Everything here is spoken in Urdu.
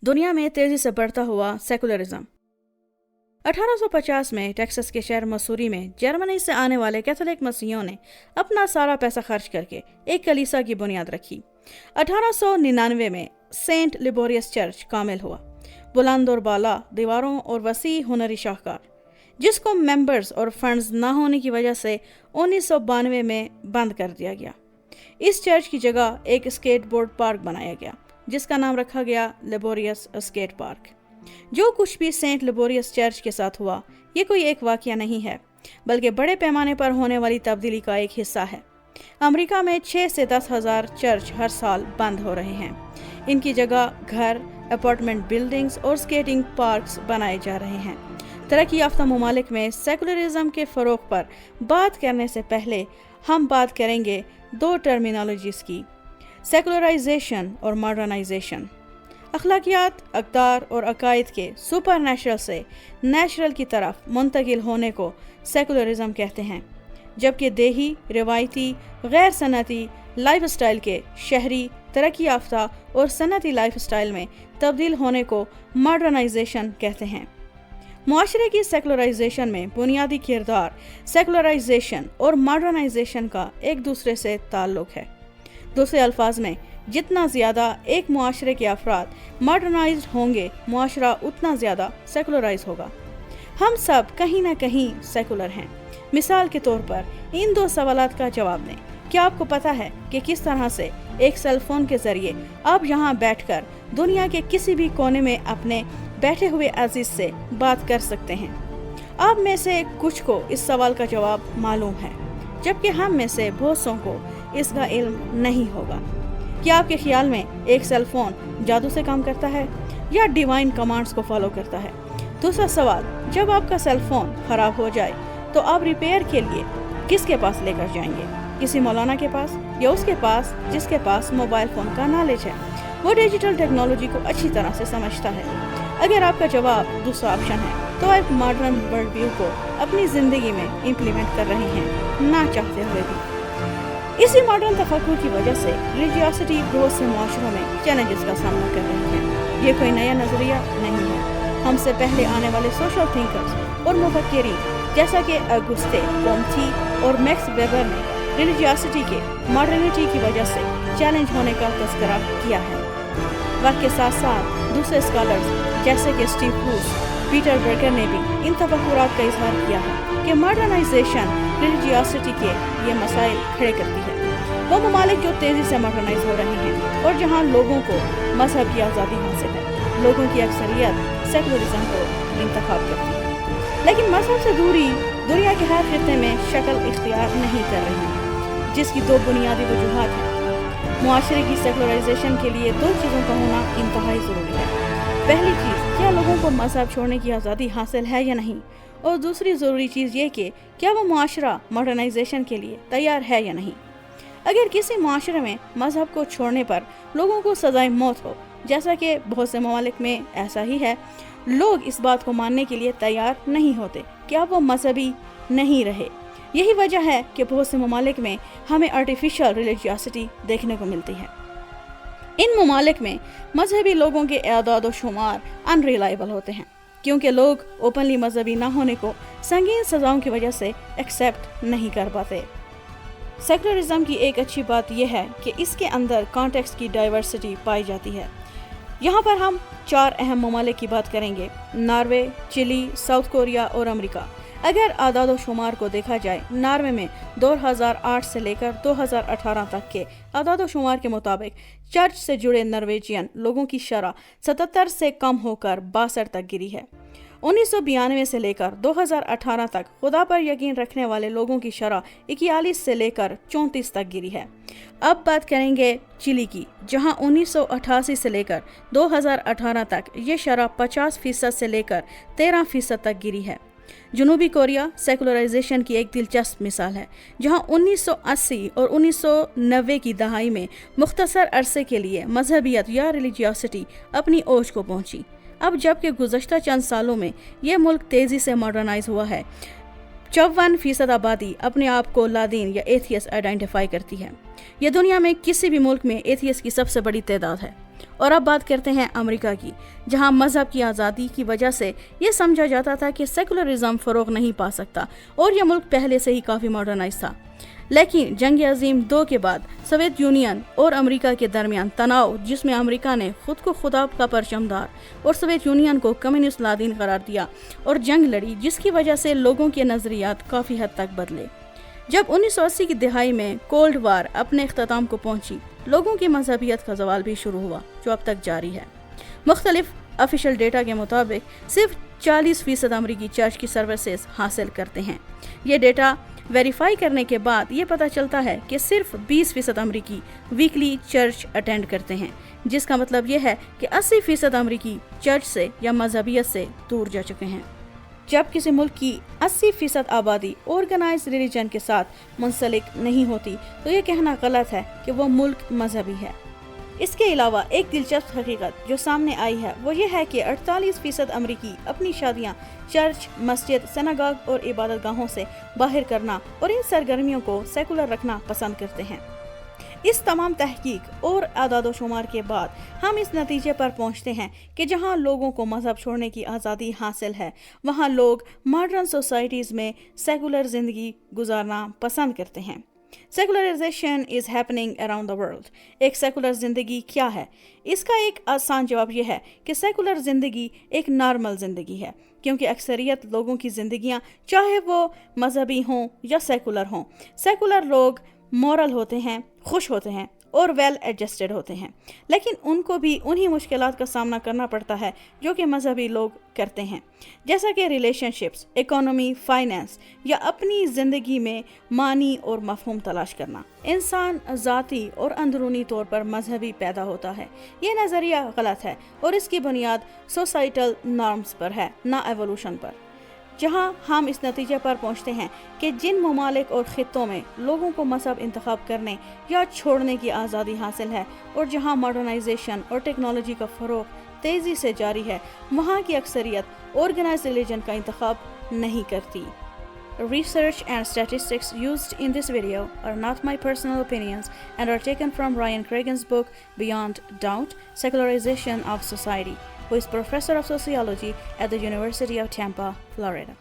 دنیا میں تیزی سے بڑھتا ہوا سیکولرزم۔ 1850 میں ٹیکساس کے شہر مسوری میں جرمنی سے آنے والے کیتھولک مسیحیوں نے اپنا سارا پیسہ خرچ کر کے ایک کلیسا کی بنیاد رکھی۔ 1899 میں سینٹ لیبوریس چرچ کامل ہوا، بلند اور بالا دیواروں اور وسیع ہنری شاہکار، جس کو ممبرز اور فنڈز نہ ہونے کی وجہ سے 1992 میں بند کر دیا گیا۔ اس چرچ کی جگہ ایک اسکیٹ بورڈ پارک بنایا گیا جس کا نام رکھا گیا لیبوریس اسکیٹ پارک۔ جو کچھ بھی سینٹ لیبوریس چرچ کے ساتھ ہوا یہ کوئی ایک واقعہ نہیں ہے، بلکہ بڑے پیمانے پر ہونے والی تبدیلی کا ایک حصہ ہے۔ امریکہ میں 6 سے 10 ہزار چرچ ہر سال بند ہو رہے ہیں۔ ان کی جگہ گھر، اپارٹمنٹ بلڈنگز اور اسکیٹنگ پارکس بنائے جا رہے ہیں۔ ترقی یافتہ ممالک میں سیکولرزم کے فروغ پر بات کرنے سے پہلے ہم بات کریں گے دو ٹرمینالوجیز کی، سیکولرائزیشن اور ماڈرنائزیشن۔ اخلاقیات، اقدار اور عقائد کے سپر نیچرل سے نیچرل کی طرف منتقل ہونے کو سیکولرزم کہتے ہیں، جبکہ دیہی، روایتی، غیر صنعتی لائف سٹائل کے شہری، ترقی یافتہ اور صنعتی لائف سٹائل میں تبدیل ہونے کو ماڈرنائزیشن کہتے ہیں۔ معاشرے کی سیکولرائزیشن میں بنیادی کردار سیکولرائزیشن اور ماڈرنائزیشن کا ایک دوسرے سے تعلق ہے۔ دوسرے الفاظ میں، جتنا زیادہ ایک معاشرے کے افراد ماڈرنائزڈ ہوں گے، معاشرہ اتنا زیادہ سیکولرائز ہوگا۔ ہم سب کہیں نہ کہیں سیکولر ہیں۔ مثال کے طور پر ان دو سوالات کا جواب دیں۔ کیا آپ کو پتا ہے کہ کس طرح سے ایک سیل فون کے ذریعے آپ یہاں بیٹھ کر دنیا کے کسی بھی کونے میں اپنے بیٹھے ہوئے عزیز سے بات کر سکتے ہیں؟ آپ میں سے کچھ کو اس سوال کا جواب معلوم ہے، جبکہ ہم میں سے بہت سوں کو اس کا علم نہیں ہوگا۔ کیا آپ کے خیال میں ایک سیل فون جادو سے کام کرتا ہے یا ڈیوائن کمانڈز کو فالو کرتا ہے؟ دوسرا سوال، جب آپ کا سیل فون خراب ہو جائے تو آپ ریپیئر کے لیے کس کے پاس لے کر جائیں گے؟ کسی مولانا کے پاس یا اس کے پاس جس کے پاس موبائل فون کا نالج ہے، وہ ڈیجیٹل ٹیکنالوجی کو اچھی طرح سے سمجھتا ہے؟ اگر آپ کا جواب دوسرا آپشن ہے تو آپ ماڈرن ورلڈ ویو کو اپنی زندگی میں امپلیمنٹ کر رہے ہیں، نہ چاہتے ہوئے بھی۔ اسی ماڈرن تفکر کی وجہ سے ریلیجیوسٹی بہت سے معاشروں میں چیلنجز کا سامنا کر رہی ہے۔ یہ کوئی نیا نظریہ نہیں ہے۔ ہم سے پہلے آنے والے سوشل تھنکرز اور مفکرین جیسا کہ اگوستے کومتی اور میکس ویبر نے ریلیجیوسٹی کے ماڈرنٹی کی وجہ سے چیلنج ہونے کا تذکرہ کیا ہے۔ وقت کے ساتھ ساتھ دوسرے اسکالرز جیسے کہ اسٹیو بروس، پیٹر برگر نے بھی ان تفکرات کا اظہار کیا ہے کہ ماڈرنائزیشن ریلیجیوسٹی کے یہ مسائل کھڑے کرتی ہے۔ وہ ممالک جو تیزی سے ماڈرنائز ہو رہے ہیں اور جہاں لوگوں کو مذہب کی آزادی حاصل ہے، لوگوں کی اکثریت سیکولرزم کو انتخاب کرتی ہے، لیکن مذہب سے دوری دنیا کے ہر خطے میں شکل اختیار نہیں کر رہی، جس کی دو بنیادی وجوہات ہیں۔ معاشرے کی سیکولرائزیشن کے لیے دو چیزوں کا ہونا انتہائی ضروری ہے۔ پہلی چیز، کیا لوگوں کو مذہب چھوڑنے کی آزادی حاصل ہے یا نہیں، اور دوسری ضروری چیز یہ کہ کیا وہ معاشرہ ماڈرنائزیشن کے لیے تیار ہے یا نہیں۔ اگر کسی معاشرے میں مذہب کو چھوڑنے پر لوگوں کو سزائے موت ہو، جیسا کہ بہت سے ممالک میں ایسا ہی ہے، لوگ اس بات کو ماننے کے لیے تیار نہیں ہوتے کہ اب وہ مذہبی نہیں رہے۔ یہی وجہ ہے کہ بہت سے ممالک میں ہمیں آرٹیفیشل ریلیجیوسٹی دیکھنے کو ملتی ہے۔ ان ممالک میں مذہبی لوگوں کے اعداد و شمار ان ریلائبل ہوتے ہیں، کیونکہ لوگ اوپنلی مذہبی نہ ہونے کو سنگین سزاؤں کی وجہ سے ایکسیپٹ نہیں کر پاتے۔ سیکولرزم کی ایک اچھی بات یہ ہے کہ اس کے اندر کانٹیکسٹ کی ڈائیورسٹی پائی جاتی ہے۔ یہاں پر ہم 4 اہم ممالک کی بات کریں گے: ناروے، چلی، ساؤتھ کوریا اور امریکہ۔ اگر اعداد و شمار کو دیکھا جائے، ناروے میں 2008 سے لے کر 2018 تک کے اعداد و شمار کے مطابق چرچ سے جڑے نرویجین لوگوں کی شرح 77 سے کم ہو کر 62 تک گری ہے۔ 1992 سے لے کر 2018 تک خدا پر یقین رکھنے والے لوگوں کی شرح 41 سے لے کر 34 تک گری ہے۔ اب بات کریں گے چلی کی، جہاں 1988 سے لے کر 2018 تک یہ شرح 50% سے لے کر 13% تک گری ہے۔ جنوبی کوریا سیکولرائزیشن کی ایک دلچسپ مثال ہے، جہاں 1980 اور 1990 کی دہائی میں مختصر عرصے کے لیے مذہبیت یا ریلیجیوسٹی اپنی اوج کو پہنچی۔ اب جبکہ گزشتہ چند سالوں میں یہ ملک تیزی سے ماڈرنائز ہوا ہے، 54% آبادی اپنے آپ کو لادین یا ایتھیس آئیڈینٹیفائی کرتی ہے۔ یہ دنیا میں کسی بھی ملک میں ایتھیس کی سب سے بڑی تعداد ہے۔ اور اب بات کرتے ہیں امریکہ کی، جہاں مذہب کی آزادی کی وجہ سے یہ سمجھا جاتا تھا کہ سیکولرزم فروغ نہیں پا سکتا اور یہ ملک پہلے سے ہی کافی ماڈرنائز تھا۔ لیکن جنگ عظیم 2 کے بعد سوویت یونین اور امریکہ کے درمیان تناؤ، جس میں امریکہ نے خود کو خدا کا پرچمدار اور سوویت یونین کو کمیونسٹ لادین قرار دیا اور جنگ لڑی، جس کی وجہ سے لوگوں کے نظریات کافی حد تک بدلے۔ جب 1980 کی دہائی میں کولڈ وار اپنے اختتام کو پہنچی، لوگوں کی مذہبیت کا زوال بھی شروع ہوا، جو اب تک جاری ہے۔ مختلف آفیشل ڈیٹا کے مطابق صرف 40% امریکی چرچ کی سروسز حاصل کرتے ہیں۔ یہ ڈیٹا ویریفائی کرنے کے بعد یہ پتہ چلتا ہے کہ صرف 20% امریکی ویکلی چرچ اٹینڈ کرتے ہیں، جس کا مطلب یہ ہے کہ 80% امریکی چرچ سے یا مذہبیت سے دور جا چکے ہیں۔ جب کسی ملک کی 80% آبادی آرگنائز ریلیجن کے ساتھ منسلک نہیں ہوتی تو یہ کہنا غلط ہے کہ وہ ملک مذہبی ہے۔ اس کے علاوہ ایک دلچسپ حقیقت جو سامنے آئی ہے وہ یہ ہے کہ 48% امریکی اپنی شادیاں چرچ، مسجد، سناگاگ اور عبادت گاہوں سے باہر کرنا اور ان سرگرمیوں کو سیکولر رکھنا پسند کرتے ہیں۔ اس تمام تحقیق اور اعداد و شمار کے بعد ہم اس نتیجے پر پہنچتے ہیں کہ جہاں لوگوں کو مذہب چھوڑنے کی آزادی حاصل ہے، وہاں لوگ ماڈرن سوسائٹیز میں سیکولر زندگی گزارنا پسند کرتے ہیں۔ Secularisation is happening around the world. ایک سیکولر زندگی کیا ہے؟ اس کا ایک آسان جواب یہ ہے کہ سیکولر زندگی ایک نارمل زندگی ہے، کیونکہ اکثریت لوگوں کی زندگیاں چاہے وہ مذہبی ہوں یا سیکولر ہوں، سیکولر لوگ مورل ہوتے ہیں، خوش ہوتے ہیں اور ویل ایڈجسٹڈ ہوتے ہیں، لیکن ان کو بھی انہی مشکلات کا سامنا کرنا پڑتا ہے جو کہ مذہبی لوگ کرتے ہیں، جیسا کہ ریلیشن شپس، اکانومی، فائنینس یا اپنی زندگی میں معنی اور مفہوم تلاش کرنا۔ انسان ذاتی اور اندرونی طور پر مذہبی پیدا ہوتا ہے، یہ نظریہ غلط ہے اور اس کی بنیاد سوسائٹل نارمز پر ہے، نہ ایوولوشن پر۔ جہاں ہم اس نتیجے پر پہنچتے ہیں کہ جن ممالک اور خطوں میں لوگوں کو مذہب انتخاب کرنے یا چھوڑنے کی آزادی حاصل ہے اور جہاں ماڈرنائزیشن اور ٹیکنالوجی کا فروغ تیزی سے جاری ہے، وہاں کی اکثریت آرگنائزڈ ریلیجن کا انتخاب نہیں کرتی۔ Research and statistics used in this video are not my personal opinions and are taken from Ryan Cragen's book Beyond Doubt: Secularization of Society, who is professor of sociology at the University of Tampa, Florida.